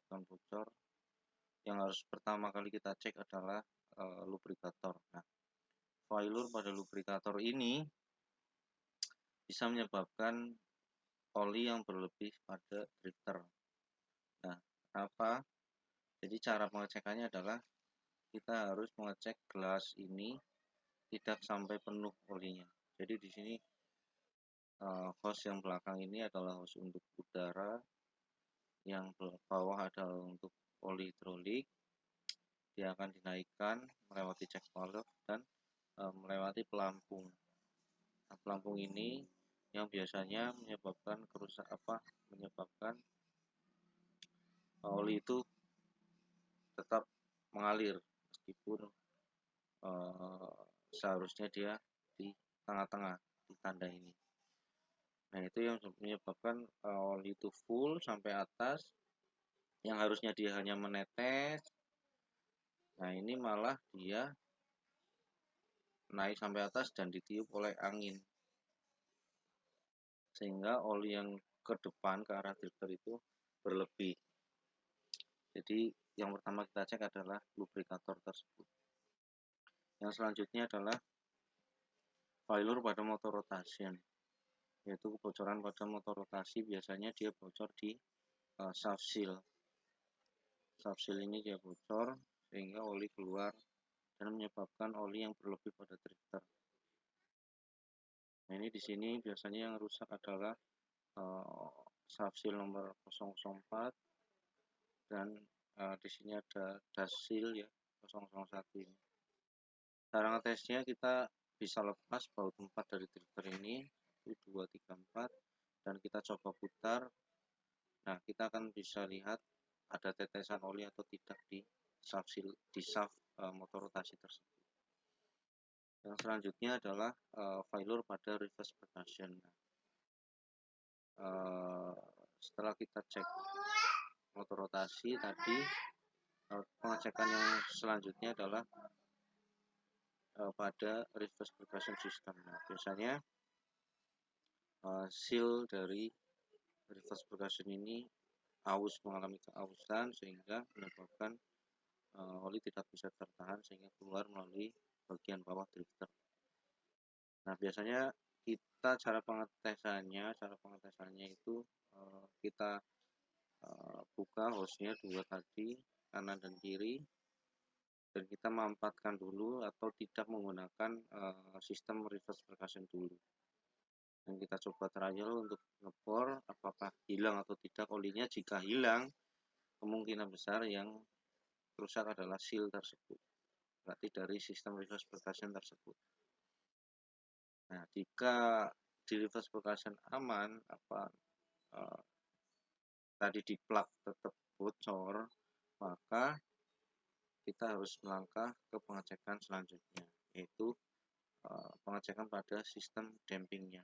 menyebabkan bocor, yang harus pertama kali kita cek adalah lubrikator. Nah, failure pada lubrikator ini bisa menyebabkan oli yang berlebih pada drifter. Nah, apa? Jadi cara pengecekannya adalah kita harus mengecek gelas ini tidak sampai penuh olinya. Jadi di sini hose yang belakang ini adalah hose untuk udara, yang bawah adalah untuk oli hidrolik. Dia akan dinaikkan melewati check valve dan melewati pelampung. Nah, pelampung ini yang biasanya menyebabkan menyebabkan oli itu tetap mengalir meskipun seharusnya dia di tengah-tengah di tanda ini. Nah, itu yang menyebabkan oli itu full sampai atas, yang harusnya dia hanya menetes. Nah, ini malah dia naik sampai atas dan ditiup oleh angin, sehingga oli yang ke depan ke arah drifter itu berlebih. Jadi yang pertama kita cek adalah lubrikator tersebut. Yang selanjutnya adalah failure pada motor rotation, yaitu kebocoran pada motor rotasi. Biasanya dia bocor di shaft seal. Shaft seal ini dia bocor sehingga oli keluar dan menyebabkan oli yang berlebih pada drifter. Nah, ini di sini biasanya yang rusak adalah shaft seal nomor 004 dan di sini ada dash seal ya 001 ini. Cara ngetesnya kita bisa lepas baut 4 dari drifter ini, 2, 3, 4, dan kita coba putar. Nah, kita akan bisa lihat ada tetesan oli atau tidak di shaft motor rotasi tersebut. Yang selanjutnya adalah failure pada reverse percussion. Setelah kita cek motor rotasi tadi, pengecekan yang selanjutnya adalah pada reverse percussion system. Nah, biasanya seal dari reverse percussion ini mengalami keausan sehingga menyebabkan oli tidak bisa tertahan sehingga keluar melalui bagian bawah drifter. Nah, biasanya cara pengetesannya itu kita buka hose-nya 2 tadi, kanan dan kiri, dan kita mampatkan dulu atau tidak menggunakan sistem reverse percussion dulu. Dan kita coba trial untuk ngebor apakah hilang atau tidak olinya. Jika hilang, kemungkinan besar yang rusak adalah seal tersebut, berarti dari sistem reverse percussion tersebut. Nah, jika di reverse percussion aman, tadi di plug tetap bocor, maka kita harus melangkah ke pengecekan selanjutnya, yaitu pengecekan pada sistem dampingnya.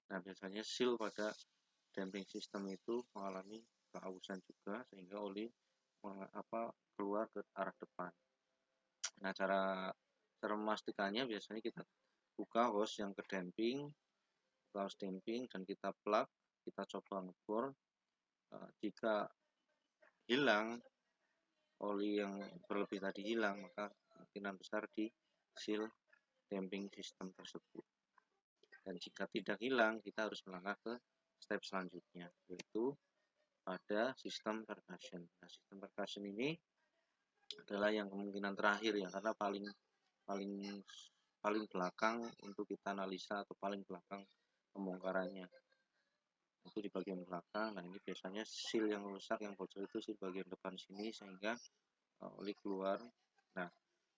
Nah, biasanya seal pada damping system itu mengalami keausan juga sehingga oli keluar ke arah depan. Nah, cara memastikannya biasanya kita buka hose yang ke damping, dan kita plug, kita coba ngebor. Jika hilang, oli yang berlebih tadi hilang, maka kemungkinan besar di seal damping system tersebut. Dan jika tidak hilang, kita harus melangkah ke step selanjutnya, yaitu pada sistem percussion. Nah, sistem percussion ini adalah yang kemungkinan terakhir ya, karena paling belakang untuk kita analisa atau paling belakang pembongkarannya itu di bagian belakang. Nah, ini biasanya seal yang rusak, yang bocor itu di bagian depan sini sehingga oli keluar. Nah,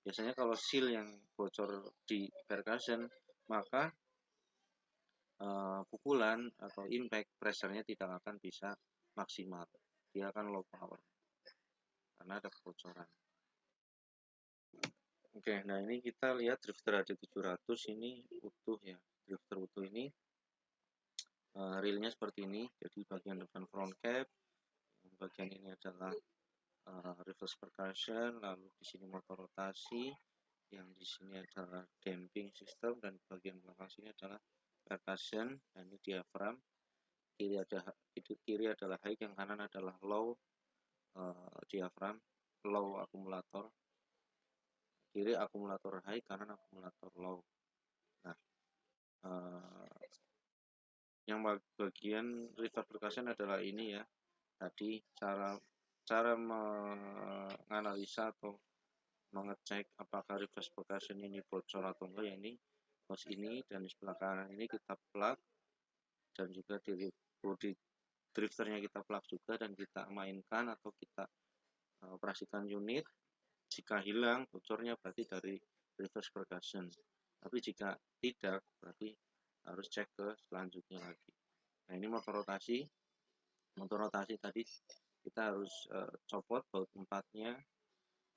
biasanya kalau seal yang bocor di percussion, maka pukulan atau impact pressure-nya tidak akan bisa maksimal, dia akan low power karena ada kebocoran. Oke, nah ini kita lihat drifter HD700 ini utuh ya. Drifter utuh ini reelnya seperti ini. Jadi bagian depan front cap, bagian ini adalah reverse percussion, lalu di sini motor rotasi, yang di sini adalah damping system, dan bagian belakang sini adalah percussion. Dan ini diaphragm. Kiri adalah high, yang kanan adalah low. diafram, low akumulator, kiri akumulator high, kanan akumulator low. Nah, yang bagian reverse percussion adalah ini ya, tadi cara menganalisa atau mengecek apakah reverse percussion ini bocor atau enggak, ya ini hose ini, dan di sebelah kanan ini kita plug, dan juga di body drifternya kita plug juga, dan kita mainkan atau kita operasikan unit. Jika hilang bocornya berarti dari reverse percussion, tapi jika tidak berarti harus cek ke selanjutnya lagi. Nah, ini motor rotasi tadi kita harus copot baut 4-nya,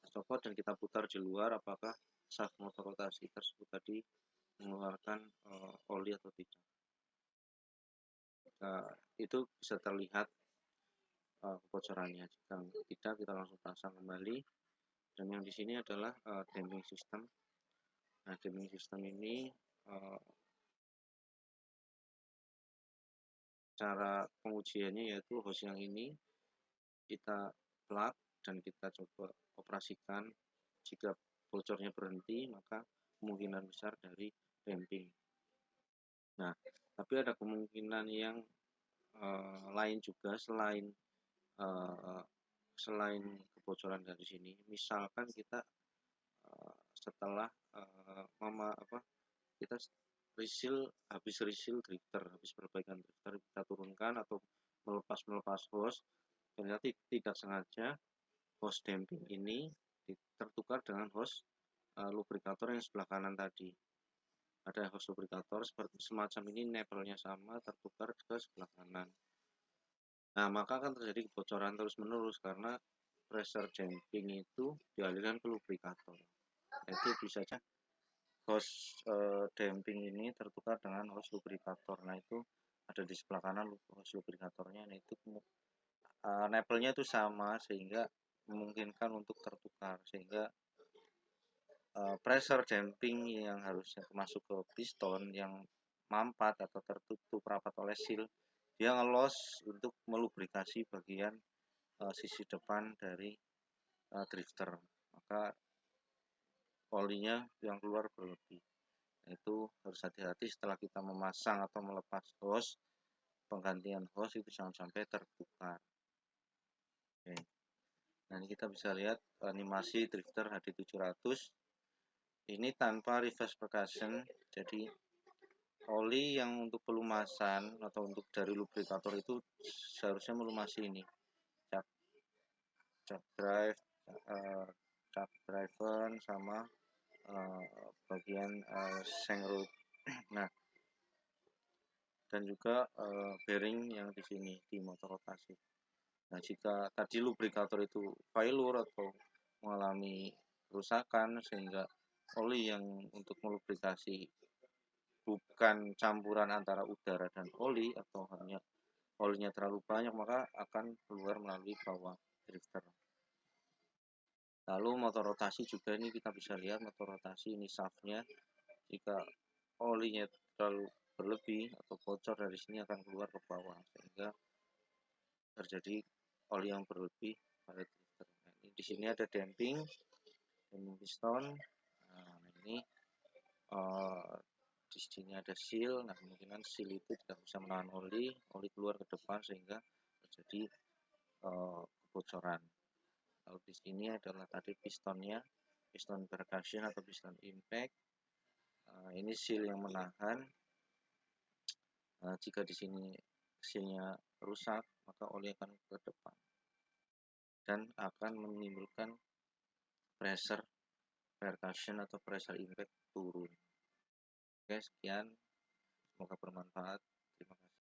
copot dan kita putar di luar apakah shaft motor rotasi tersebut tadi mengeluarkan oli atau tidak. Itu bisa terlihat kebocorannya. Jika tidak, kita langsung pasang kembali. Dan yang di sini adalah damping system. Nah, damping system ini cara pengujiannya yaitu hose yang ini kita plug dan kita coba operasikan. Jika bocornya berhenti, maka kemungkinan besar dari damping. Nah, tapi ada kemungkinan yang lain juga selain kebocoran dari sini. Misalkan kita setelah kita habis reseal drifter, habis perbaikan drifter, kita turunkan atau melepas hose, ternyata tidak sengaja hose damping ini tertukar dengan hose lubrikator yang sebelah kanan tadi. Ada hose lubrikator seperti semacam ini, nipple-nya sama, tertukar ke sebelah kanan. Nah, maka akan terjadi kebocoran terus-menerus karena pressure damping itu dialirkan ke lubrikator. Itu bisa saja hose damping ini tertukar dengan hose lubrikator. Nah, itu ada di sebelah kanan hose lubrikatornya. Nah, itu nipple-nya itu sama sehingga memungkinkan untuk tertukar, sehingga pressure damping yang harusnya masuk ke piston yang mampat atau tertutup rapat oleh seal, dia ngelos untuk melubrikasi bagian sisi depan dari drifter, maka olinya yang keluar berlebih. Nah, itu harus hati-hati setelah kita memasang atau melepas hose, penggantian hose itu jangan sampai tertukar. Oke. Nah, ini kita bisa lihat animasi drifter HD700 ini tanpa reverse percussion. Jadi oli yang untuk pelumasan atau untuk dari lubrikator itu seharusnya melumasi ini chuck drive, chuck driven sama bagian shank rod. Nah, dan juga bearing yang di sini di motor rotasi. Nah, jika tadi lubrikator itu failure atau mengalami kerusakan sehingga oli yang untuk melubrikasi bukan campuran antara udara dan oli atau hanya olinya terlalu banyak, maka akan keluar melalui bawah drifter. Lalu motor rotasi juga ini kita bisa lihat motor rotasi ini shaftnya, jika olinya terlalu berlebih atau bocor dari sini akan keluar ke bawah sehingga terjadi oli yang berlebih pada drifter. Nah, ini di sini ada damping piston. Nah, ini di sini ada seal. Nah, kemungkinan seal itu tidak bisa menahan oli keluar ke depan sehingga terjadi kebocoran. Lalu di sini adalah tadi pistonnya, piston percussion atau piston impact. Ini seal yang menahan. Jika di sini sealnya rusak, maka oli akan ke depan dan akan menimbulkan pressure percussion atau pressure impact turun. Oke, sekian, semoga bermanfaat.